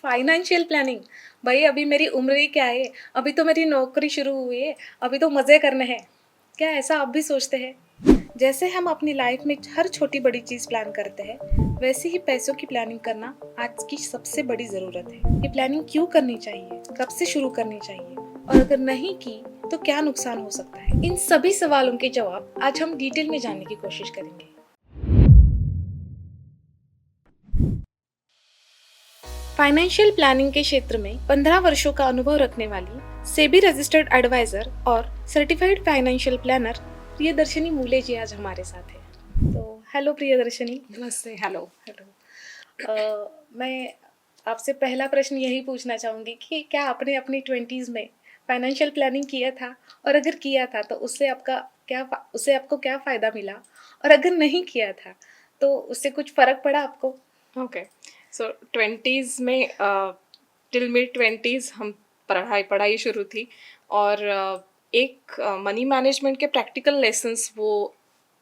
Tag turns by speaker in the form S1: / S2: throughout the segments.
S1: Financial planning. भाई अभी मेरी उम्र ही क्या है? अभी तो मेरी नौकरी शुरू हुई है, अभी तो मज़े करने हैं। क्या ऐसा आप भी सोचते हैं? जैसे हम अपनी लाइफ में हर छोटी-बड़ी चीज़ प्लान करते हैं, वैसे ही पैसों की प्लानिंग करना आज की सबसे बड़ी ज़रूरत है। ये प्लानिंग क्यों करनी चाहिए? कब से शुरू करनी चाहिए? और अगर नहीं की, तो क्या नुकसान हो सकता है? इन सभी सवालों के जवाब आज हम डिटेल में जानने की कोशिश करेंगे। फाइनेंशियल प्लानिंग के क्षेत्र में 15 वर्षों का अनुभव रखने वाली सेबी रजिस्टर्ड एडवाइजर और सर्टिफाइड फाइनेंशियल प्लानर प्रियदर्शनी मूले जी आज हमारे साथ हैं। तो हेलो प्रियदर्शनी।
S2: नमस्ते। हेलो।
S1: मैं आपसे पहला प्रश्न यही पूछना चाहूँगी कि क्या आपने अपनी 20s में फाइनेंशियल प्लानिंग किया था? और अगर किया था तो उससे आपको क्या फ़ायदा मिला? और अगर नहीं किया था तो उससे कुछ फ़र्क पड़ा आपको?
S2: ओके। सो 20s में टिल मिड 20s हम पढ़ाई पढ़ाई शुरू थी और एक मनी मैनेजमेंट के प्रैक्टिकल लेसन्स वो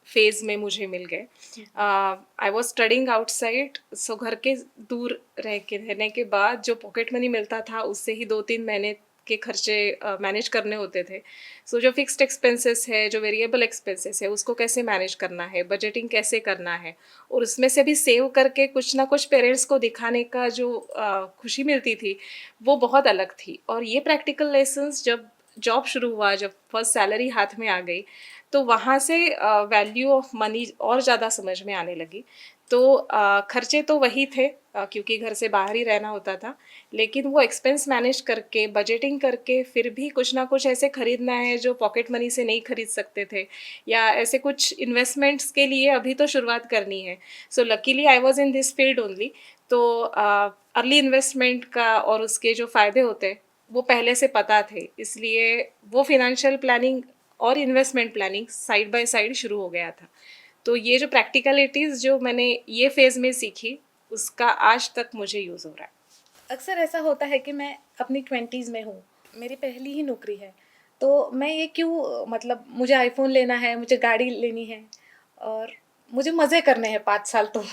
S2: फेज में मुझे मिल गए। आई वॉज स्टडिंग आउटसाइड, सो घर के दूर रहने के बाद जो पॉकेट मनी मिलता था उससे ही 2-3 महीने के खर्चे मैनेज करने होते थे। सो जो फिक्स्ड एक्सपेंसेस है, जो वेरिएबल एक्सपेंसेस है, उसको कैसे मैनेज करना है, बजटिंग कैसे करना है, और उसमें से भी सेव करके कुछ ना कुछ पेरेंट्स को दिखाने का जो खुशी मिलती थी वो बहुत अलग थी। और ये प्रैक्टिकल लेसन्स जब जॉब शुरू हुआ, जब फर्स्ट सैलरी हाथ में आ गई, तो वहाँ से वैल्यू ऑफ मनी और ज़्यादा समझ में आने लगी। तो खर्चे तो वही थे, क्योंकि घर से बाहर ही रहना होता था, लेकिन वो एक्सपेंस मैनेज करके, बजटिंग करके फिर भी कुछ ना कुछ ऐसे खरीदना है जो पॉकेट मनी से नहीं खरीद सकते थे, या ऐसे कुछ इन्वेस्टमेंट्स के लिए अभी तो शुरुआत करनी है। So luckily I was in this field only. तो अर्ली इन्वेस्टमेंट का और उसके जो फ़ायदे होते हैं वो पहले से पता थे, इसलिए वो फिनेंशियल प्लानिंग और investment planning side by side शुरू हो गया था। तो ये जो प्रैक्टिकलिटीज़ जो मैंने ये फेज़ में सीखी, उसका आज तक मुझे यूज़ हो रहा है।
S1: अक्सर ऐसा होता है कि मैं अपनी 20s में हूँ, मेरी पहली ही नौकरी है, तो मैं ये क्यों मतलब मुझे आईफ़ोन लेना है, मुझे गाड़ी लेनी है और मुझे मज़े करने हैं 5 साल तो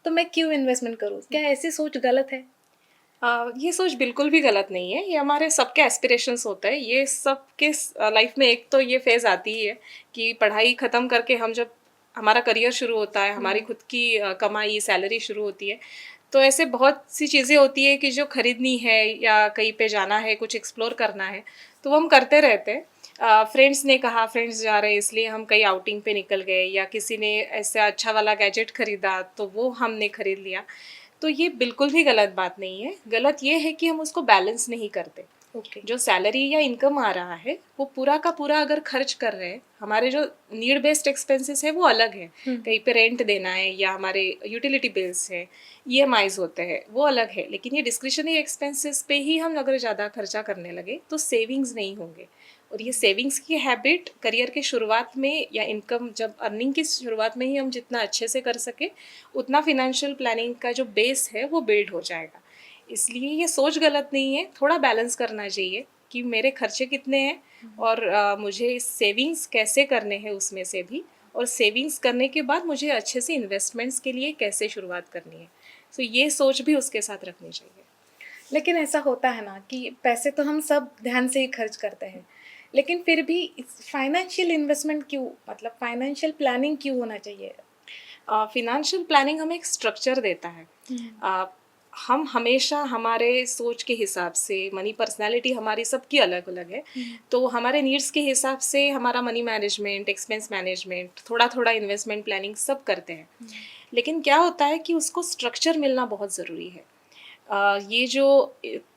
S1: तो मैं क्यों इन्वेस्टमेंट करूँ? क्या ऐसी सोच गलत है?
S2: ये सोच बिल्कुल भी गलत नहीं है, ये हमारे सबके एस्पिरेशंस होता है। ये सबके लाइफ में एक तो ये फेज़ आती ही है कि पढ़ाई ख़त्म करके हम जब हमारा करियर शुरू होता है, हमारी खुद की कमाई, सैलरी शुरू होती है, तो ऐसे बहुत सी चीज़ें होती है कि जो खरीदनी है या कहीं पे जाना है, कुछ एक्सप्लोर करना है, तो वो हम करते रहते हैं। फ्रेंड्स ने कहा, फ्रेंड्स जा रहे हैं इसलिए हम कहीं आउटिंग पे निकल गए, या किसी ने ऐसा अच्छा वाला गैजेट खरीदा तो वो हमने खरीद लिया। तो ये बिल्कुल भी गलत बात नहीं है। गलत ये है कि हम उसको बैलेंस नहीं करते।
S1: ओके।
S2: जो सैलरी या इनकम आ रहा है वो पूरा का पूरा अगर खर्च कर रहे हैं, हमारे जो नीड बेस्ड एक्सपेंसेस है वो अलग है। कहीं पे रेंट देना है या हमारे यूटिलिटी बिल्स है, ईएमआईज होते हैं, वो अलग है। लेकिन ये डिस्क्रिशनरी एक्सपेंसेस पे ही हम अगर ज़्यादा खर्चा करने लगे तो सेविंग्स नहीं होंगे। और ये सेविंग्स की हैबिट करियर के शुरुआत में या इनकम जब अर्निंग की शुरुआत में ही हम जितना अच्छे से कर सके, उतना फिनेंशियल प्लानिंग का जो बेस है वो बिल्ड हो जाएगा। इसलिए ये सोच गलत नहीं है, थोड़ा बैलेंस करना चाहिए कि मेरे खर्चे कितने हैं और मुझे सेविंग्स कैसे करने हैं उसमें से भी, और सेविंग्स करने के बाद मुझे अच्छे से इन्वेस्टमेंट्स के लिए कैसे शुरुआत करनी है। सो ये सोच भी उसके साथ रखनी चाहिए।
S1: लेकिन ऐसा होता है ना कि पैसे तो हम सब ध्यान से ही खर्च करते हैं, लेकिन फिर भी फाइनेंशियल इन्वेस्टमेंट क्यों मतलब फाइनेंशियल प्लानिंग क्यों होना चाहिए?
S2: फिनेंशियल प्लानिंग हमें एक स्ट्रक्चर देता है। अ, हम हमेशा हमारे सोच के हिसाब से, मनी पर्सनैलिटी हमारी सबकी अलग अलग है, तो हमारे नीड्स के हिसाब से हमारा मनी मैनेजमेंट, एक्सपेंस मैनेजमेंट, थोड़ा थोड़ा इन्वेस्टमेंट प्लानिंग सब करते हैं। लेकिन क्या होता है कि उसको स्ट्रक्चर मिलना बहुत ज़रूरी है। ये जो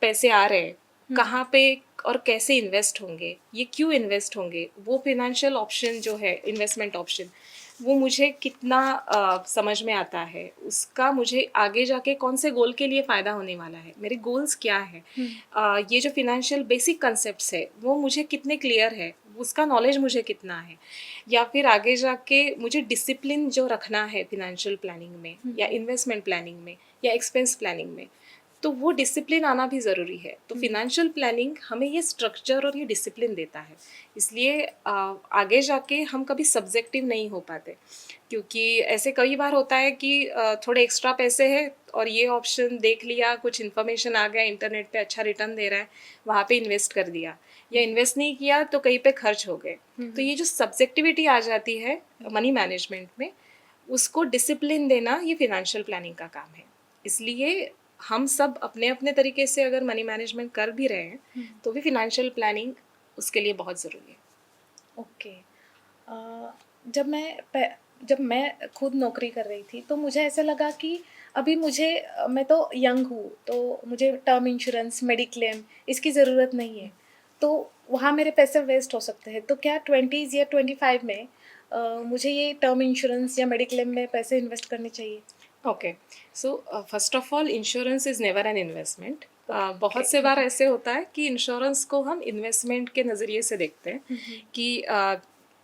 S2: पैसे आ रहे हैं, कहाँ पे और कैसे इन्वेस्ट होंगे, ये क्यों इन्वेस्ट होंगे, वो फिनेंशियल ऑप्शन जो है, इन्वेस्टमेंट ऑप्शन, वो मुझे कितना समझ में आता है, उसका मुझे आगे जाके कौन से गोल के लिए फ़ायदा होने वाला है, मेरे गोल्स क्या है, ये जो फिनेंशियल बेसिक कंसेप्ट्स है वो मुझे कितने क्लियर है, उसका नॉलेज मुझे कितना है, या फिर आगे जाके मुझे डिसिप्लिन जो रखना है फिनेंशियल प्लानिंग में या इन्वेस्टमेंट प्लानिंग में या एक्सपेंस प्लानिंग में, तो वो डिसिप्लिन आना भी ज़रूरी है। तो फिनेंशियल प्लानिंग हमें ये स्ट्रक्चर और ये डिसिप्लिन देता है, इसलिए आगे जाके हम कभी सब्जेक्टिव नहीं हो पाते, क्योंकि ऐसे कई बार होता है कि थोड़े एक्स्ट्रा पैसे हैं और ये ऑप्शन देख लिया, कुछ इन्फॉर्मेशन आ गया इंटरनेट पे, अच्छा रिटर्न दे रहा है, वहाँ पे इन्वेस्ट कर दिया, या इन्वेस्ट नहीं किया तो कहीं पे खर्च हो गए। तो ये जो सब्जेक्टिविटी आ जाती है मनी मैनेजमेंट में, उसको डिसिप्लिन देना ये फिनेंशियल प्लानिंग का काम है। इसलिए हम सब अपने अपने तरीके से अगर मनी मैनेजमेंट कर भी रहे हैं तो भी फिनेंशियल प्लानिंग उसके लिए बहुत ज़रूरी है।
S1: ओके। जब मैं खुद नौकरी कर रही थी तो मुझे ऐसा लगा कि अभी मैं तो यंग हूँ, तो मुझे टर्म इंश्योरेंस, मेडिक्लेम इसकी ज़रूरत नहीं है, तो वहाँ मेरे पैसे वेस्ट हो सकते हैं। तो क्या 20s या 25 में मुझे ये टर्म इंश्योरेंस या मेडिक्लेम में पैसे इन्वेस्ट करने चाहिए?
S2: Okay, so first of all insurance is never an investment. बहुत से बार ऐसे होता है कि इंश्योरेंस को हम इन्वेस्टमेंट के नज़रिए से देखते हैं कि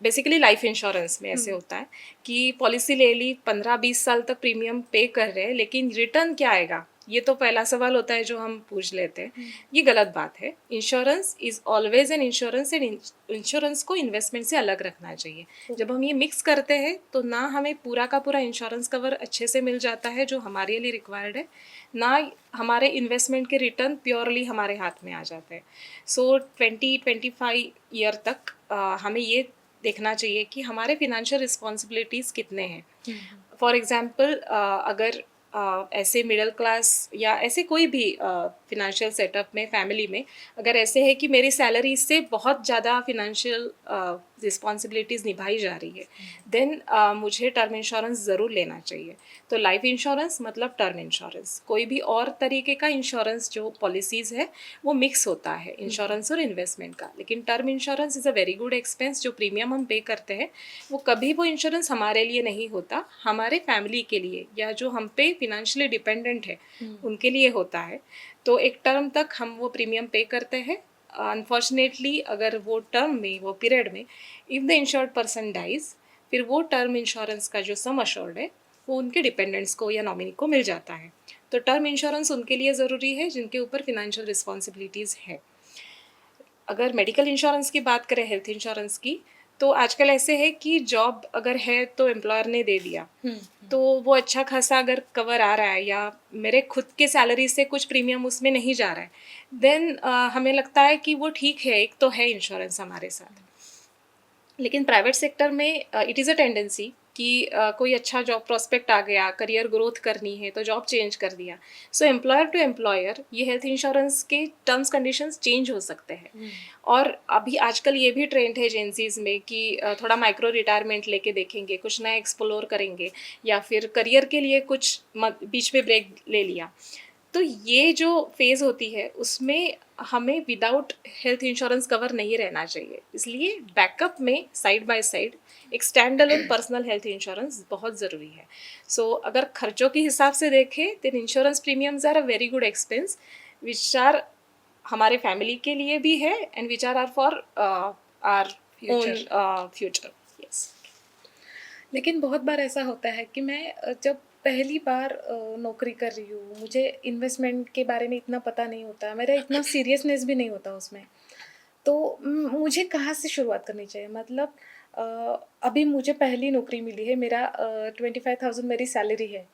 S2: बेसिकली लाइफ इंश्योरेंस में ऐसे होता है कि पॉलिसी ले ली, 15-20 साल तक प्रीमियम पे कर रहे हैं, लेकिन रिटर्न क्या आएगा, ये तो पहला सवाल होता है जो हम पूछ लेते हैं। ये गलत बात है। Insurance is always an insurance, and insurance को इन्वेस्टमेंट से अलग रखना चाहिए। जब हम ये मिक्स करते हैं तो ना हमें पूरा का पूरा इंश्योरेंस कवर अच्छे से मिल जाता है जो हमारे लिए रिक्वायर्ड है, ना हमारे इन्वेस्टमेंट के रिटर्न प्योरली हमारे हाथ में आ जाते हैं। सो 20-25 ईयर तक हमें ये देखना चाहिए कि हमारे फिनेंशियल रिस्पॉन्सिबिलिटीज़ कितने हैं। फॉर एग्ज़ाम्पल अगर ऐसे मिडिल क्लास या ऐसे कोई भी फिनेंशियल सेटअप में, फैमिली में अगर ऐसे है कि मेरी सैलरी से बहुत ज़्यादा फिनेंशियल रिस्पॉन्सिबिलिटीज़ निभाई जा रही है, देन मुझे टर्म इंश्योरेंस ज़रूर लेना चाहिए। तो लाइफ इंश्योरेंस मतलब टर्म इंश्योरेंस, कोई भी और तरीके का इंश्योरेंस जो पॉलिसीज़ है वो मिक्स होता है इंश्योरेंस और इन्वेस्टमेंट का। लेकिन term insurance is a very good expense. जो प्रीमियम हम पे करते हैं वो कभी वो इंश्योरेंस हमारे लिए नहीं होता, हमारे फैमिली के लिए या जो हम पे फिनेंशियली डिपेंडेंट है उनके लिए होता है। तो एक टर्म तक हम वो प्रीमियम पे करते हैं। अनफॉर्चुनेटली अगर वो टर्म में, वो पीरियड में if the insured person dies, फिर वो टर्म इंश्योरेंस का जो सम अश्योर्ड है वो उनके डिपेंडेंट्स को या नॉमिनी को मिल जाता है। तो टर्म इंश्योरेंस उनके लिए ज़रूरी है जिनके ऊपर फिनेंशियल रिस्पॉन्सिबिलिटीज़ है। अगर मेडिकल इंश्योरेंस की बात करें, हेल्थ इंश्योरेंस की, तो आजकल ऐसे है कि जॉब अगर है तो एम्प्लॉयर ने दे दिया, तो वो अच्छा खासा अगर कवर आ रहा है या मेरे खुद के सैलरी से कुछ प्रीमियम उसमें नहीं जा रहा है, देन हमें लगता है कि वो ठीक है, एक तो है इंश्योरेंस हमारे साथ। लेकिन प्राइवेट सेक्टर में इट इज़ अ टेंडेंसी कि कोई अच्छा जॉब प्रोस्पेक्ट आ गया, करियर ग्रोथ करनी है तो जॉब चेंज कर दिया। सो एम्प्लॉयर टू एम्प्लॉयर ये हेल्थ इंश्योरेंस के टर्म्स कंडीशंस चेंज हो सकते हैं। और अभी आजकल ये भी ट्रेंड है जेंसीज में कि थोड़ा माइक्रो रिटायरमेंट लेके देखेंगे, कुछ नया एक्सप्लोर करेंगे, या फिर करियर के लिए कुछ बीच में ब्रेक ले लिया। तो ये जो फेज़ होती है उसमें हमें विदाउट हेल्थ इंश्योरेंस कवर नहीं रहना चाहिए। इसलिए बैकअप में साइड बाय साइड एक stand alone personal health insurance बहुत ज़रूरी है। सो अगर खर्चों के हिसाब से देखें then insurance premiums are a very good expense which are हमारे फैमिली के लिए भी है and which are for our future. Yes.
S1: लेकिन बहुत बार ऐसा होता है कि मैं जब पहली बार नौकरी कर रही हूँ, मुझे इन्वेस्टमेंट के बारे में इतना पता नहीं होता, मेरा इतना सीरियसनेस भी नहीं होता उसमें। तो मुझे कहाँ से शुरुआत करनी चाहिए? मतलब अ, अभी मुझे पहली नौकरी मिली है, मेरा 25,000 मेरी सैलरी है।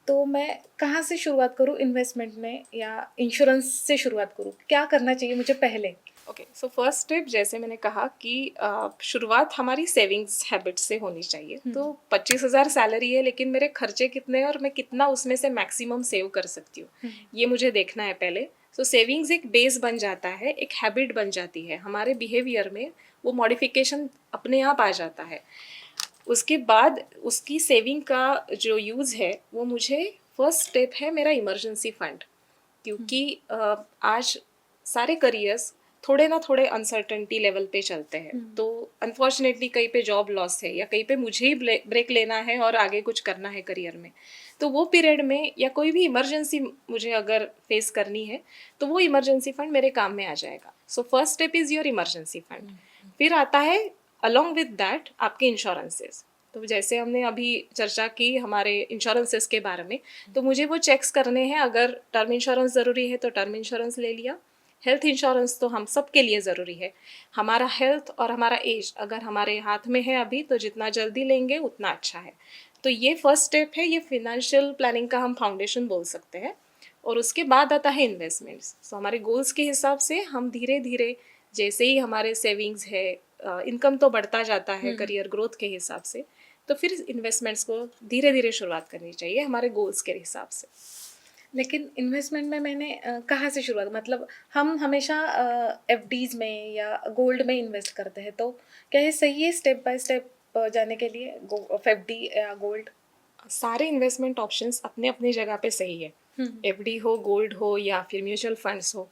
S1: तो मैं कहाँ से शुरुआत करूँ इन्वेस्टमेंट में, या इंश्योरेंस से शुरुआत करूँ? क्या करना चाहिए मुझे पहले?
S2: ओके, सो फर्स्ट स्टेप जैसे मैंने कहा कि शुरुआत हमारी सेविंग्स हैबिट से होनी चाहिए। तो 25,000 सैलरी है लेकिन मेरे खर्चे कितने हैं और मैं कितना उसमें से मैक्सिमम सेव कर सकती हूँ, ये मुझे देखना है पहले। सो सेविंग्स एक बेस बन जाता है, एक हैबिट बन जाती है, हमारे बिहेवियर में वो मॉडिफिकेशन अपने आप आ जाता है। उसके बाद उसकी सेविंग का जो यूज़ है वो मुझे फर्स्ट स्टेप है मेरा इमरजेंसी फंड, क्योंकि आज सारे करियर्स थोड़े ना थोड़े अनसर्टेनिटी लेवल पे चलते हैं। तो अनफॉर्चुनेटली कहीं पे जॉब लॉस है या कहीं पे मुझे ही ब्रेक लेना है और आगे कुछ करना है करियर में, तो वो पीरियड में या कोई भी इमरजेंसी मुझे अगर फेस करनी है तो वो इमरजेंसी फंड मेरे काम में आ जाएगा। So first step is your emergency fund. फिर आता है अलॉन्ग विद दैट आपके इंश्योरेंसेस। तो जैसे हमने अभी चर्चा की हमारे इंश्योरेंसेस के बारे में, तो मुझे वो चेक्स करने हैं। अगर टर्म इंश्योरेंस ज़रूरी है तो टर्म इंश्योरेंस ले लिया। हेल्थ इंश्योरेंस तो हम सब के लिए ज़रूरी है। हमारा हेल्थ और हमारा एज अगर हमारे हाथ में है अभी, तो जितना जल्दी लेंगे उतना अच्छा है। तो ये फर्स्ट स्टेप है, ये फिनेंशियल प्लानिंग का हम फाउंडेशन बोल सकते हैं। और उसके बाद आता है इन्वेस्टमेंट्स। तो हमारे गोल्स के हिसाब से हम धीरे धीरे, जैसे ही हमारे सेविंग्स है, इनकम तो बढ़ता जाता है करियर ग्रोथ के हिसाब से, तो फिर इन्वेस्टमेंट्स को धीरे धीरे शुरुआत करनी चाहिए हमारे गोल्स के हिसाब से।
S1: लेकिन इन्वेस्टमेंट में मैंने कहाँ से शुरुआत, मतलब हम हमेशा एफडीज में या गोल्ड में इन्वेस्ट करते हैं, तो क्या ये सही है स्टेप बाय स्टेप जाने के लिए, एफडी या गोल्ड?
S2: सारे इन्वेस्टमेंट ऑप्शंस अपने अपनी जगह पे सही है। एफडी हो, गोल्ड हो या फिर म्यूचुअल फंड्स हो,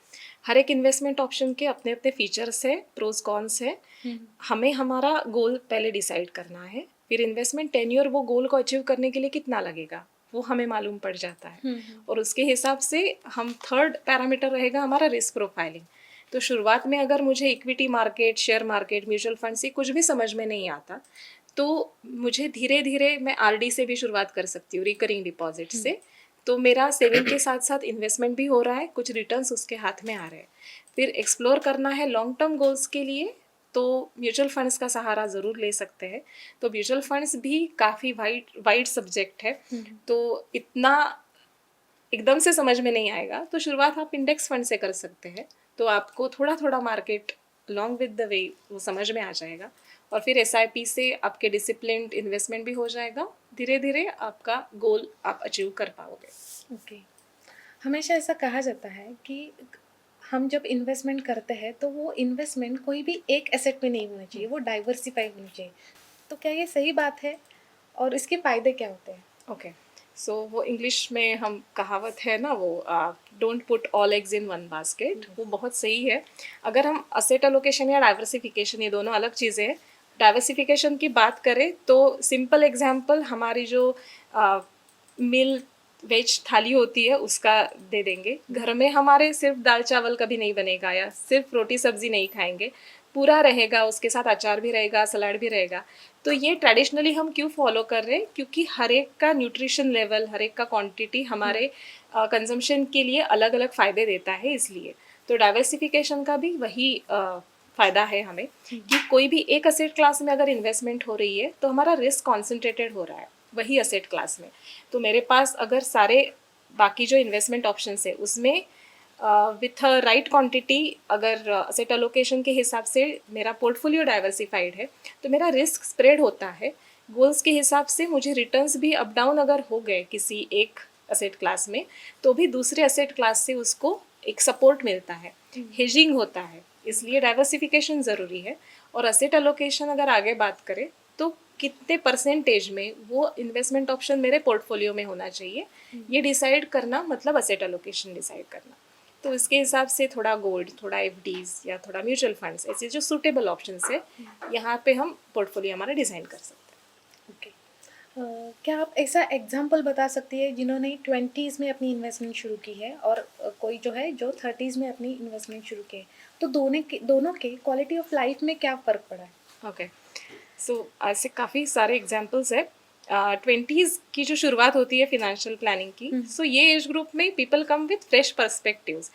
S2: हर एक इन्वेस्टमेंट ऑप्शन के अपने अपने फीचर्स है, प्रोज कॉन्स है। हमें हमारा गोल पहले डिसाइड करना है, फिर इन्वेस्टमेंट टेन्योर वो गोल को अचीव करने के लिए कितना लगेगा वो हमें मालूम पड़ जाता है। और उसके हिसाब से हम थर्ड पैरामीटर रहेगा हमारा रिस्क प्रोफाइलिंग। तो शुरुआत में अगर मुझे equity market, share market, mutual fund से कुछ भी समझ में नहीं आता, तो मुझे धीरे धीरे मैं आरडी से भी शुरुआत कर सकती हूँ, रिकरिंग डिपॉजिट से। तो मेरा सेविंग के साथ साथ इन्वेस्टमेंट भी हो रहा है, कुछ रिटर्न्स उसके हाथ में आ रहे हैं। फिर एक्सप्लोर करना है लॉन्ग टर्म गोल्स के लिए, तो म्यूचुअल फंड्स का सहारा ज़रूर ले सकते हैं। तो म्यूचुअल फंड्स भी काफ़ी वाइड सब्जेक्ट है, तो इतना एकदम से समझ में नहीं आएगा। तो शुरुआत आप इंडेक्स फंड से कर सकते हैं, तो आपको थोड़ा थोड़ा market long with the way वो समझ में आ जाएगा। और फिर एसआईपी से आपके डिसिप्लिन्ड इन्वेस्टमेंट भी हो जाएगा। धीरे धीरे आपका गोल आप अचीव कर पाओगे।
S1: ओके। हमेशा ऐसा कहा जाता है कि हम जब इन्वेस्टमेंट करते हैं तो वो इन्वेस्टमेंट कोई भी एक एसेट में नहीं होना चाहिए, वो डाइवर्सिफाई होनी चाहिए। तो क्या ये सही बात है और इसके फ़ायदे क्या होते हैं?
S2: ओके, सो वो इंग्लिश में हम कहावत है ना, वो don't put all eggs in one basket, वो बहुत सही है। अगर हम असेट एलोकेशन या डाइवर्सिफिकेशन, ये दोनों अलग चीज़ें हैं। डाइवर्सिफिकेशन की बात करें तो सिंपल एग्जांपल हमारी जो मिल वेज थाली होती है उसका दे देंगे। घर में हमारे सिर्फ दाल चावल कभी नहीं बनेगा या सिर्फ रोटी सब्जी नहीं खाएंगे, पूरा रहेगा, उसके साथ अचार भी रहेगा, सलाद भी रहेगा। तो ये ट्रेडिशनली हम क्यों फॉलो कर रहे हैं? क्योंकि हर एक का न्यूट्रिशन लेवल, हर एक का क्वांटिटी हमारे कंजम्पशन के लिए अलग अलग फ़ायदे देता है, इसलिए। तो डाइवर्सिफिकेशन का भी वही फ़ायदा है हमें, कि कोई भी एक असेट क्लास में अगर इन्वेस्टमेंट हो रही है तो हमारा रिस्क कॉन्सेंट्रेटेड हो रहा है वही असेट क्लास में। तो मेरे पास अगर सारे बाकी जो इन्वेस्टमेंट ऑप्शंस है उसमें विथ राइट क्वांटिटी, अगर असेट एलोकेशन के हिसाब से मेरा पोर्टफोलियो डाइवर्सिफाइड है, तो मेरा रिस्क स्प्रेड होता है। गोल्स के हिसाब से मुझे रिटर्न्स भी अप डाउन अगर हो गए किसी एक असेट क्लास में, तो भी दूसरे असेट क्लास से उसको एक सपोर्ट मिलता है, हेजिंग होता है। इसलिए डाइवर्सिफिकेशन ज़रूरी है। और असेट एलोकेशन अगर आगे बात करें तो कितने परसेंटेज में वो इन्वेस्टमेंट ऑप्शन मेरे पोर्टफोलियो में होना चाहिए, ये डिसाइड करना मतलब असेट एलोकेशन डिसाइड करना। तो इसके हिसाब से थोड़ा गोल्ड, थोड़ा एफडीज या थोड़ा म्यूचुअल फंड्स, ऐसे जो सूटेबल ऑप्शंस है, यहाँ पे हम पोर्टफोलियो हमारा डिज़ाइन कर सकते हैं।
S1: ओके। क्या आप ऐसा एग्जाम्पल बता सकती है जिन्होंने 20s में अपनी इन्वेस्टमेंट शुरू की है और कोई जो है जो 30s में अपनी इन्वेस्टमेंट शुरू की है, तो दोनों के क्वालिटी ऑफ लाइफ में क्या फ़र्क पड़ा है?
S2: ओके, सो ऐसे काफ़ी सारे एग्जाम्पल्स है। 20s की जो शुरुआत होती है फिनेंशियल प्लानिंग की, सो ये एज ग्रुप में people come with fresh perspectives.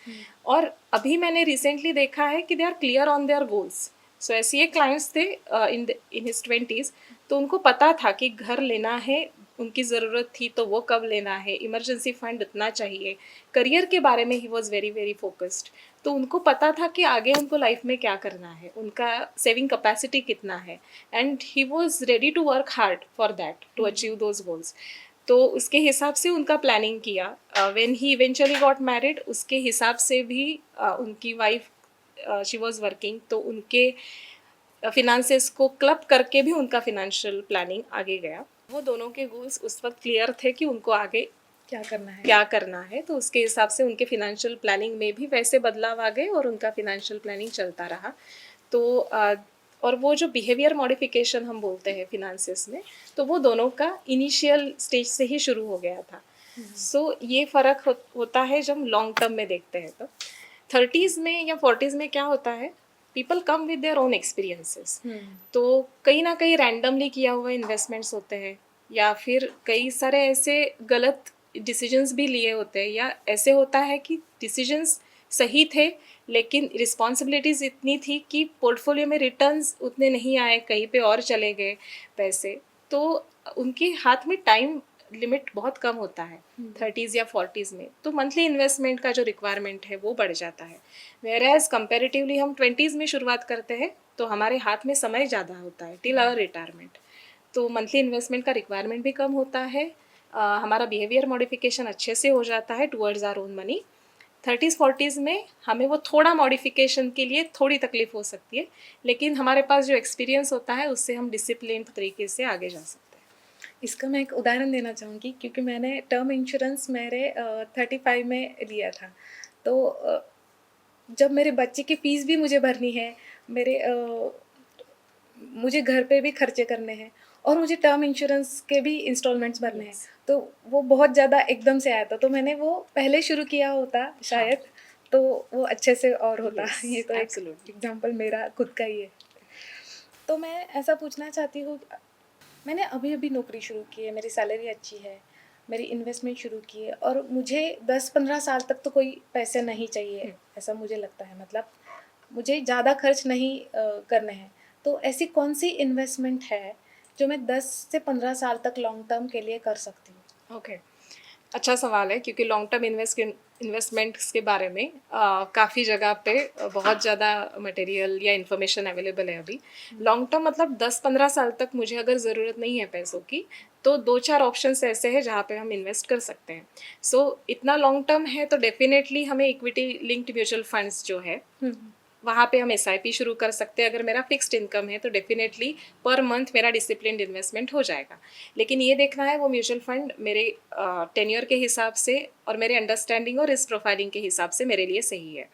S2: और अभी मैंने रिसेंटली देखा है कि they are clear on their goals. So ऐसे ये क्लाइंट्स थे इन हिज 20s, तो उनको पता था कि घर लेना है, उनकी ज़रूरत थी तो वो कब लेना है, इमरजेंसी फंड इतना चाहिए, करियर के बारे में he was very very focused. तो उनको पता था कि आगे उनको लाइफ में क्या करना है, उनका सेविंग कैपेसिटी कितना है, and he was ready to work hard for that to achieve those goals. तो उसके हिसाब से उनका प्लानिंग किया। When he eventually got married, उसके हिसाब से भी उनकी वाइफ शी वॉज वर्किंग, तो उनके फिनांसेस को क्लब करके भी उनका फिनेंशियल प्लानिंग आगे गया। वो दोनों के गोल्स उस वक्त क्लियर थे कि उनको आगे क्या करना है, तो उसके हिसाब से उनके फिनेंशियल प्लानिंग में भी वैसे बदलाव आ गए और उनका फिनेंशियल प्लानिंग चलता रहा। तो और वो जो बिहेवियर मॉडिफिकेशन हम बोलते हैं फिनांसेस में, तो वो दोनों का इनिशियल स्टेज से ही शुरू हो गया था। सो ये फ़र्क होता है जब लॉन्ग टर्म में देखते हैं। तो 30s में या 40s में क्या होता है, people come with their own experiences.
S1: Hmm.
S2: तो कहीं ना कहीं रैंडमली किया हुआ इन्वेस्टमेंट्स होते हैं, या फिर कई सारे ऐसे गलत डिसीजंस भी लिए होते हैं, या ऐसे होता है कि डिसीजंस सही थे लेकिन रिस्पॉन्सिबिलिटीज़ इतनी थी कि पोर्टफोलियो में रिटर्न्स उतने नहीं आए, कहीं पे और चले गए पैसे। तो उनके हाथ में टाइम लिमिट बहुत कम होता है 30s या 40s में, तो मंथली इन्वेस्टमेंट का जो रिक्वायरमेंट है वो बढ़ जाता है। वेयर एज कंपेरेटिवली हम 20s में शुरुआत करते हैं तो हमारे हाथ में समय ज़्यादा होता है टिल आवर रिटायरमेंट, तो मंथली इन्वेस्टमेंट का रिक्वायरमेंट भी कम होता है। हमारा बिहेवियर मॉडिफिकेशन अच्छे से हो जाता है towards our own money. 30s 40s में हमें वो थोड़ा मॉडिफिकेशन के लिए थोड़ी तकलीफ हो सकती है, लेकिन हमारे पास जो एक्सपीरियंस होता है उससे हम डिसिप्लिन तरीके से आगे जा सकते हैं।
S1: इसका मैं एक उदाहरण देना चाहूँगी, क्योंकि मैंने टर्म इंश्योरेंस मेरे 35 में लिया था। तो जब मेरे बच्चे की फ़ीस भी मुझे भरनी है, मेरे मुझे घर पे भी खर्चे करने हैं, और मुझे टर्म इंश्योरेंस के भी इंस्टॉलमेंट्स भरने हैं,
S2: Yes.
S1: तो वो बहुत ज़्यादा एकदम से आया था। तो मैंने वो पहले शुरू किया होता शायद, तो वो अच्छे से और होता।
S2: Yes,
S1: ये तो एक
S2: absolutely.
S1: एग्जांपल मेरा खुद का ही है। तो मैं ऐसा पूछना चाहती हूँ, मैंने अभी-अभी नौकरी शुरू की है, मेरी सैलरी अच्छी है, मेरी इन्वेस्टमेंट शुरू की है, और मुझे 10-15 साल तक तो कोई पैसे नहीं चाहिए, ऐसा मुझे लगता है। मतलब मुझे ज़्यादा खर्च नहीं करने हैं। तो ऐसी कौन-सी इन्वेस्टमेंट है, जो मैं 10 से 15 साल तक लॉन्ग टर्म के लिए कर सकती हूँ?
S2: ओके, अच्छा सवाल है, क्योंकि लॉन्ग टर्म इन्वेस्टमेंट्स के बारे में काफ़ी जगह पे बहुत ज़्यादा मटेरियल या इन्फॉर्मेशन अवेलेबल है अभी। लॉन्ग टर्म मतलब 10-15 साल तक मुझे अगर ज़रूरत नहीं है पैसों की, तो 2-4 ऑप्शंस ऐसे हैं जहाँ पे हम इन्वेस्ट कर सकते हैं। सो इतना लॉन्ग टर्म है तो डेफिनेटली हमें इक्विटी लिंक्ड म्यूचुअल फंड्स जो है
S1: हुँ,
S2: वहाँ पे हम एसआईपी शुरू कर सकते हैं। अगर मेरा फिक्स्ड इनकम है तो डेफिनेटली पर मंथ मेरा डिसिप्लिन्ड इन्वेस्टमेंट हो जाएगा। लेकिन ये देखना है वो म्यूचुअल फंड मेरे टेन्योर के हिसाब से और मेरे अंडरस्टैंडिंग और रिस्क प्रोफाइलिंग के हिसाब से मेरे लिए सही है।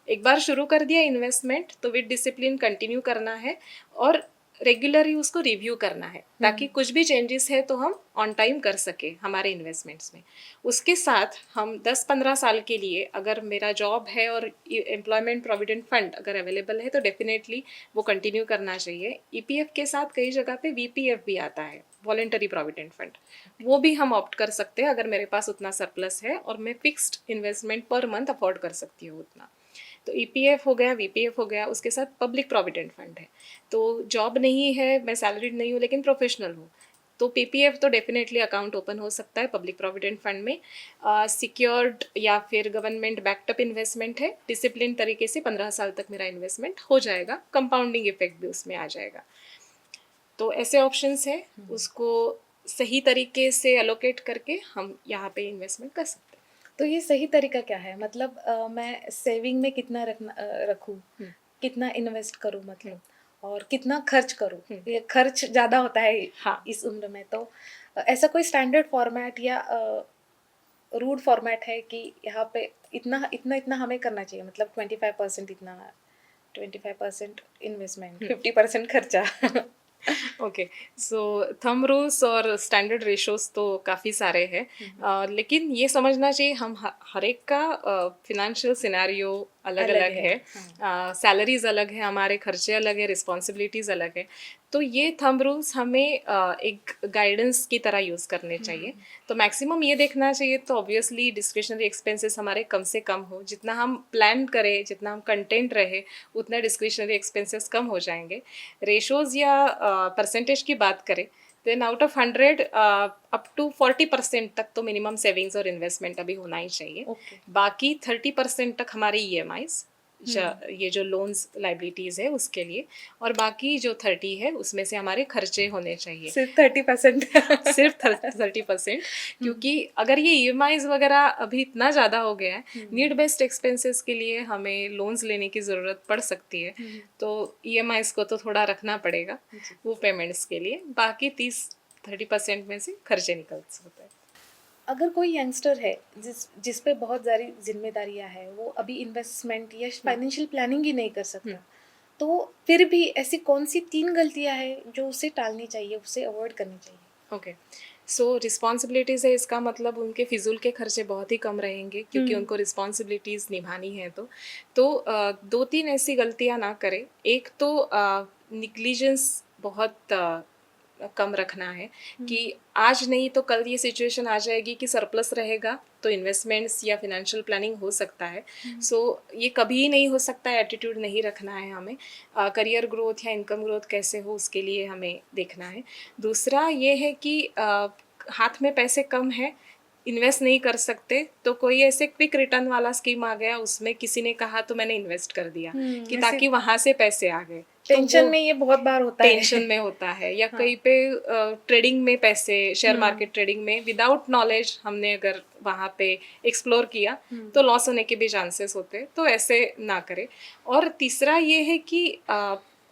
S2: एक बार शुरू कर दिया इन्वेस्टमेंट तो विद डिसिप्लिन कंटिन्यू करना है, और रेगुलरली उसको रिव्यू करना है, ताकि कुछ भी चेंजेस है तो हम ऑन टाइम कर सके हमारे इन्वेस्टमेंट्स में। उसके साथ हम 10-15 साल के लिए अगर मेरा जॉब है और एम्प्लॉयमेंट प्रोविडेंट फंड अगर अवेलेबल है तो डेफिनेटली वो कंटिन्यू करना चाहिए। ईपीएफ के साथ कई जगह पे वीपीएफ भी आता है, वॉलेंटरी प्रोविडेंट फंड, वो भी हम ऑप्ट कर सकते हैं अगर मेरे पास उतना सरप्लस है और मैं fixed investment per month afford कर सकती हूँ उतना। तो ईपीएफ हो गया, वीपीएफ हो गया, उसके साथ पब्लिक प्रोविडेंट फंड है। तो जॉब नहीं है, मैं सैलरीड नहीं हूँ लेकिन प्रोफेशनल हूँ, तो पीपीएफ तो डेफिनेटली अकाउंट ओपन हो सकता है पब्लिक प्रोविडेंट फंड में। सिक्योर्ड या फिर गवर्नमेंट बैकअप इन्वेस्टमेंट है, डिसिप्लिन तरीके से 15 साल तक मेरा इन्वेस्टमेंट हो जाएगा, कंपाउंडिंग इफेक्ट भी उसमें आ जाएगा। तो ऐसे ऑप्शंस है, उसको सही तरीके से एलोकेट करके हम यहाँ पे इन्वेस्टमेंट कर सकते हैं।
S1: तो ये सही तरीका क्या है? मतलब मैं सेविंग में कितना रखूँ? कितना इन्वेस्ट करूँ मतलब? और कितना खर्च करूँ? ये खर्च ज़्यादा होता है
S2: हाँ।
S1: इस उम्र में, तो ऐसा कोई स्टैंडर्ड फॉर्मेट या रूट फॉर्मेट है कि यहाँ पे इतना इतना इतना हमें करना चाहिए, मतलब 25% इतना, 25% इन्वेस्टमेंट, 50% खर्चा?
S2: ओके, सो थंब रूल्स और स्टैंडर्ड रेशोस तो काफ़ी सारे हैं, लेकिन ये समझना चाहिए हम हर एक का फिनेंशियल सिनेरियो अलग
S1: अलग
S2: अलग
S1: है,
S2: है, सैलरीज अलग है, हमारे खर्चे अलग है, रिस्पॉन्सिबिलिटीज़ अलग है। तो ये थंब रूल्स हमें एक गाइडेंस की तरह यूज़ करने चाहिए। तो मैक्सिमम ये देखना चाहिए तो ऑब्वियसली डिस्क्रिशनरी एक्सपेंसेस हमारे कम से कम हो, जितना हम प्लान करें, जितना हम कंटेंट रहे, उतना डिस्क्रिशनरी एक्सपेंसेस कम हो जाएंगे। रेशोज़ या परसेंटेज की बात करें, then out of 100 up to 40% तक तो मिनिमम सेविंग्स और इन्वेस्टमेंट अभी होना ही चाहिए।
S1: ओके।
S2: बाकी 30% तक हमारे ईएमआईज, ये जो लोन्स लाइबिलिटीज़ है उसके लिए, और बाकी जो 30 है उसमें से हमारे खर्चे होने चाहिए
S1: सिर्फ 30%?
S2: सिर्फ 30%, क्योंकि अगर ये ईएमआईज वगैरह अभी इतना ज़्यादा हो गया है, नीड बेस्ड एक्सपेंसेस के लिए हमें लोन्स लेने की ज़रूरत पड़ सकती है, तो ईएमआईज को तो थोड़ा रखना पड़ेगा वो पेमेंट्स के लिए। बाकी 30% में से खर्चे निकल सकते हैं।
S1: अगर कोई यंगस्टर है जिस पे बहुत सारी जिम्मेदारियां हैं, वो अभी इन्वेस्टमेंट या फाइनेंशियल प्लानिंग ही नहीं कर सकता, तो फिर भी ऐसी कौन सी 3 गलतियां हैं जो उसे टालनी चाहिए, उसे अवॉइड करनी चाहिए?
S2: ओके, सो रिस्पॉन्सिबिलिटीज़ है, इसका मतलब उनके फिजूल के खर्चे बहुत ही कम रहेंगे क्योंकि
S1: हम्म।
S2: उनको रिस्पॉन्सिबिलिटीज़ निभानी है। तो दो तीन ऐसी गलतियां ना करें। एक तो निग्लिजेंस बहुत कम रखना है कि आज नहीं तो कल ये सिचुएशन आ जाएगी कि सरप्लस रहेगा तो इन्वेस्टमेंट्स या फिनेंशियल प्लानिंग हो सकता है। सो ये कभी ही नहीं हो सकता है, एटीट्यूड नहीं रखना है हमें। करियर ग्रोथ या इनकम ग्रोथ कैसे हो उसके लिए हमें देखना है। दूसरा ये है कि हाथ में पैसे कम है, इन्वेस्ट नहीं कर सकते, तो कोई ऐसे क्विक रिटर्न वाला स्कीम आ गया, उसमें किसी ने कहा तो मैंने इन्वेस्ट कर दिया कि
S1: ऐसे
S2: ताकि वहाँ से पैसे आ गए। तो
S1: टेंशन
S2: वो
S1: में ये बहुत बार होता
S2: टेंशन
S1: है।
S2: में होता है। या
S1: हाँ।
S2: कहीं पे ट्रेडिंग में पैसे, शेयर
S1: हम्म।
S2: मार्केट ट्रेडिंग में विदाउट नॉलेज हमने अगर वहाँ पे एक्सप्लोर किया तो लॉस होने के भी चांसेस होते हैं, तो ऐसे ना करें। और तीसरा ये है कि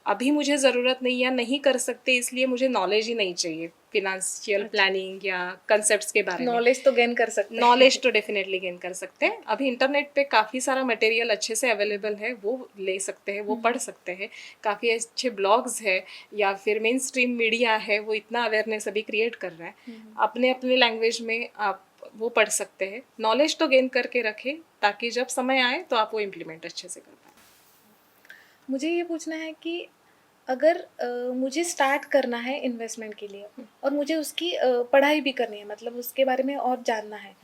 S2: अभी मुझे ज़रूरत नहीं या नहीं कर सकते इसलिए मुझे नॉलेज ही नहीं चाहिए फिनेंशियल प्लानिंग या कंसेप्ट्स के बारे में।
S1: नॉलेज तो गेन कर सकते हैं।
S2: नॉलेज तो डेफिनेटली गेन कर सकते हैं। अभी इंटरनेट पे काफ़ी सारा मटेरियल अच्छे से अवेलेबल है, वो ले सकते हैं, वो पढ़ सकते हैं। काफ़ी अच्छे ब्लॉग्स है या फिर मेन स्ट्रीम मीडिया है, वो इतना अवेयरनेस अभी क्रिएट कर रहा है। अपने अपने लैंग्वेज में आप वो पढ़ सकते हैं। नॉलेज तो गेन करके रखें ताकि जब समय आए तो आप वो इम्प्लीमेंट अच्छे से कर पाएँ।
S1: मुझे ये पूछना है कि अगर मुझे स्टार्ट करना है इन्वेस्टमेंट के लिए और मुझे उसकी पढ़ाई भी करनी है, मतलब उसके बारे में और जानना है,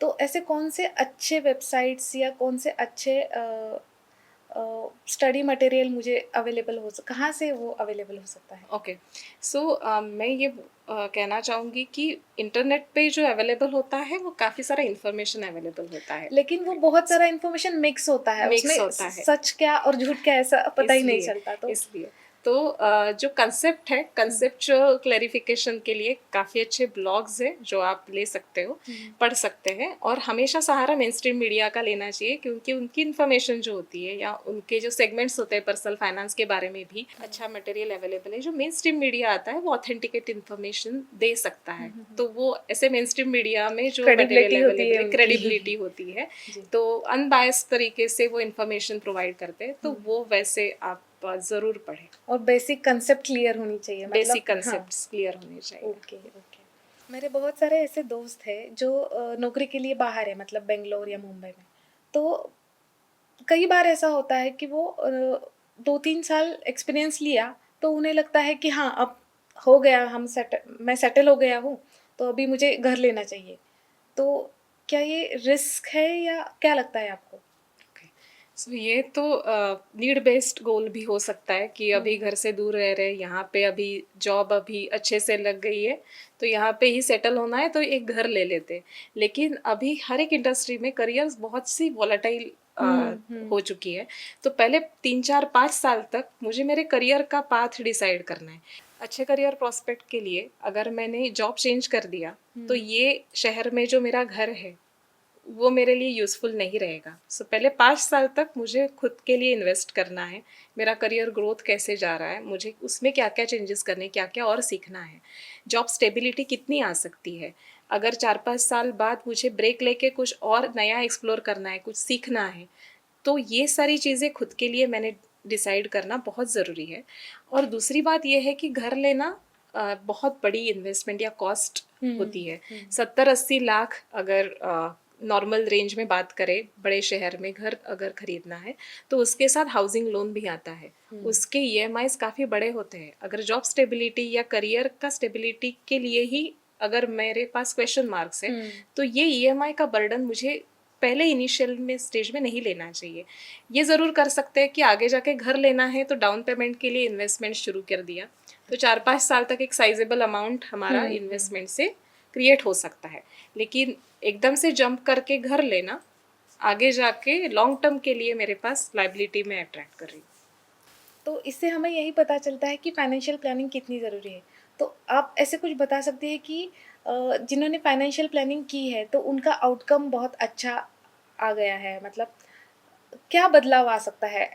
S1: तो ऐसे कौन से अच्छे वेबसाइट्स या कौन से अच्छे स्टडी मटेरियल मुझे अवेलेबल कहाँ से वो अवेलेबल हो सकता है?
S2: ओके। सो मैं ये कहना चाहूँगी कि इंटरनेट पे जो अवेलेबल होता है वो काफ़ी सारा इन्फॉर्मेशन अवेलेबल होता है।
S1: लेकिन वो बहुत सारा इन्फॉर्मेशन मिक्स होता है,
S2: मिक्स
S1: उसमें
S2: होता है।
S1: सच क्या और झूठ क्या ऐसा पता ही नहीं
S2: इसलिए
S1: चलता। तो
S2: इसलिए तो जो कंसेप्ट है, कंसेप्चुअल क्लैरिफिकेशन के लिए काफ़ी अच्छे ब्लॉग्स हैं जो आप ले सकते हो, पढ़ सकते हैं। और हमेशा सहारा मेन स्ट्रीम मीडिया का लेना चाहिए क्योंकि उनकी इन्फॉर्मेशन जो होती है या उनके जो सेगमेंट्स होते हैं पर्सनल फाइनेंस के बारे में भी अच्छा मटेरियल अवेलेबल है। जो मेन स्ट्रीम मीडिया आता है वो ऑथेंटिकेट इन्फॉर्मेशन दे सकता है। तो वो ऐसे मेन स्ट्रीम मीडिया में जो
S1: Credibility
S2: मटेरियल
S1: होती है
S2: अवेलेबल है,
S1: उनकी।
S2: क्रेडिबिलिटी होती है, तो अनबायस्ड तरीके से वो इन्फॉर्मेशन प्रोवाइड करते हैं। तो वो वैसे आप ज़रूर पढ़ें।
S1: और बेसिक कंसेप्ट क्लियर होनी चाहिए,
S2: बेसिक
S1: मतलब। हाँ।
S2: कंसेप्ट्स क्लियर होने चाहिए।
S1: Okay okay. मेरे बहुत सारे ऐसे दोस्त हैं जो नौकरी के लिए बाहर है, मतलब बेंगलोर या मुंबई में। तो कई बार ऐसा होता है कि वो 2-3 साल एक्सपीरियंस लिया तो उन्हें लगता है कि हाँ, अब हो गया, मैं सेटल हो गया हूँ, तो अभी मुझे घर लेना चाहिए। तो क्या ये रिस्क है या क्या लगता है आपको?
S2: सो ये तो नीड बेस्ड गोल भी हो सकता है कि अभी घर से दूर रह रहे, यहाँ पे अभी जॉब अभी अच्छे से लग गई है तो यहाँ पे ही सेटल होना है तो एक घर ले लेते। लेकिन अभी हर एक इंडस्ट्री में करियर्स बहुत सी वॉलेटाइल हो चुकी है। तो पहले 3-4-5 साल तक मुझे मेरे करियर का पाथ डिसाइड करना है। अच्छे करियर प्रोस्पेक्ट के लिए अगर मैंने जॉब चेंज कर दिया तो ये शहर में जो मेरा घर है वो मेरे लिए यूज़फुल नहीं रहेगा। सो पहले 5 साल तक मुझे खुद के लिए इन्वेस्ट करना है। मेरा करियर ग्रोथ कैसे जा रहा है, मुझे उसमें क्या क्या चेंजेस करने, क्या क्या और सीखना है, जॉब स्टेबिलिटी कितनी आ सकती है। अगर 4-5 साल बाद मुझे ब्रेक लेके कुछ और नया एक्सप्लोर करना है, कुछ सीखना है, तो ये सारी चीज़ें खुद के लिए मैंने डिसाइड करना बहुत ज़रूरी है। और दूसरी बात ये है कि घर लेना बहुत बड़ी इन्वेस्टमेंट या कॉस्ट होती है। 70-80 लाख अगर नॉर्मल रेंज में बात करें, बड़े शहर में घर अगर खरीदना है तो उसके साथ हाउसिंग लोन भी आता है। उसके ईएमआईज काफ़ी बड़े होते हैं। अगर जॉब स्टेबिलिटी या करियर का स्टेबिलिटी के लिए ही अगर मेरे पास क्वेश्चन मार्क्स है तो ये ईएमआई का बर्डन मुझे पहले इनिशियल में स्टेज में नहीं लेना चाहिए। ये ज़रूर कर सकते हैं कि आगे जाके घर लेना है तो डाउन पेमेंट के लिए इन्वेस्टमेंट शुरू कर दिया तो 4-5 साल तक एक साइजेबल अमाउंट हमारा इन्वेस्टमेंट से क्रिएट हो सकता है। लेकिन एकदम से जंप करके घर लेना आगे जाके लॉन्ग टर्म के लिए मेरे पास लाइबिलिटी में अट्रैक्ट कर रही हूँ।
S1: तो इससे हमें यही पता चलता है कि फाइनेंशियल प्लानिंग कितनी ज़रूरी है। तो आप ऐसे कुछ बता सकते हैं कि जिन्होंने फाइनेंशियल प्लानिंग की है तो उनका आउटकम बहुत अच्छा आ गया है, मतलब क्या बदलाव आ सकता है,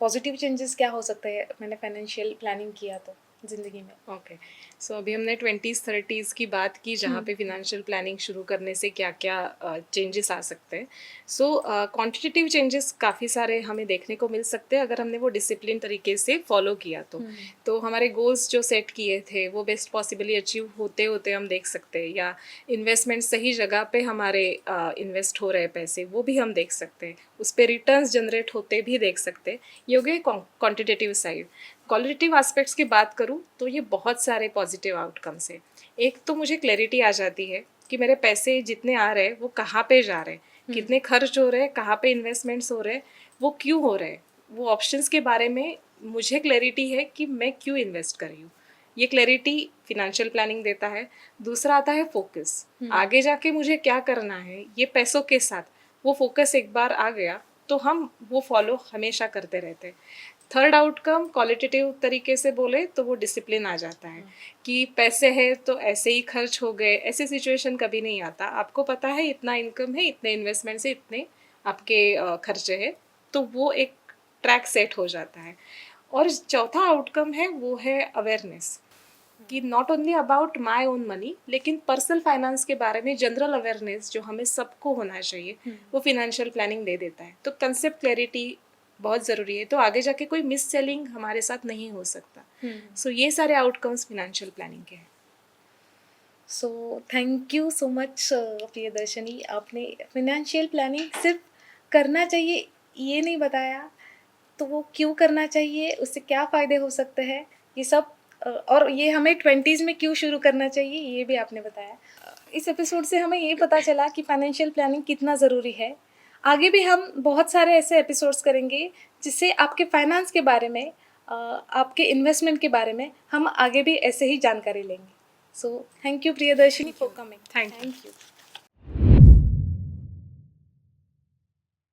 S1: पॉजिटिव चेंजेस क्या हो सकते हैं मैंने फाइनेंशियल प्लानिंग किया तो? ज़िंदगी में।
S2: ओके, सो अभी हमने 20s 30s की बात की जहाँ पे फिनेंशियल प्लानिंग शुरू करने से क्या क्या चेंजेस आ सकते हैं। सो क्वांटिटेटिव चेंजेस काफ़ी सारे हमें देखने को मिल सकते हैं अगर हमने वो डिसिप्लिन तरीके से फॉलो किया तो हमारे गोल्स जो सेट किए थे वो बेस्ट पॉसिबली अचीव होते होते हम देख सकते हैं, या इन्वेस्टमेंट सही जगह पे हमारे इन्वेस्ट हो रहे पैसे वो भी हम देख सकते हैं, उस पर रिटर्न्स जनरेट होते भी देख सकते हैं। ये हो गए क्वांटिटेटिव साइड। क्वालिटेटिव एस्पेक्ट्स की बात करूँ तो ये बहुत सारे पॉजिटिव आउटकम्स हैं। एक तो मुझे क्लैरिटी आ जाती है कि मेरे पैसे जितने आ रहे हैं वो कहाँ पे जा रहे हैं, कितने खर्च हो रहे हैं, कहाँ पे इन्वेस्टमेंट्स हो रहे हैं, वो क्यों हो रहे हैं, वो ऑप्शंस के बारे में मुझे क्लैरिटी है कि मैं क्यों इन्वेस्ट कर रही हूँ। ये क्लैरिटी फिनेंशियल प्लानिंग देता है। दूसरा आता है फोकस, आगे जाके मुझे क्या करना है ये पैसों के साथ, वो फोकस एक बार आ गया तो हम वो फॉलो हमेशा करते रहते हैं। थर्ड आउटकम क्वालिटेटिव तरीके से बोले तो वो डिसिप्लिन आ जाता है कि पैसे है तो ऐसे ही खर्च हो गए, ऐसे सिचुएशन कभी नहीं आता। आपको पता है इतना इनकम है, इतने इन्वेस्टमेंट से इतने आपके खर्चे हैं, तो वो एक ट्रैक सेट हो जाता है। और चौथा आउटकम है वो है अवेयरनेस, कि not only about my own money लेकिन पर्सनल फाइनेंस के बारे में जनरल अवेयरनेस जो हमें सबको होना चाहिए वो फिनेंशियल प्लानिंग दे देता है। तो कंसेप्ट क्लैरिटी बहुत ज़रूरी है, तो आगे जाके कोई मिस सेलिंग हमारे साथ नहीं हो सकता। सो ये सारे आउटकम्स फिनेंशियल प्लानिंग के हैं।
S1: So thank you so much Priyadarshini, आपने फाइनेंशियल प्लानिंग सिर्फ करना चाहिए ये नहीं बताया, तो वो क्यों करना चाहिए, उससे क्या फ़ायदे हो सकते हैं, ये सब और ये हमें 20s में क्यों शुरू करना चाहिए ये भी आपने बताया। इस एपिसोड से हमें ये पता चला कि फाइनेंशियल प्लानिंग कितना ज़रूरी है। आगे भी हम बहुत सारे ऐसे एपिसोड्स करेंगे जिससे आपके फाइनेंस के बारे में, आपके इन्वेस्टमेंट के बारे में हम आगे भी ऐसे ही जानकारी लेंगे। So thank you Priyadarshini for coming.
S2: Thank you.
S1: You.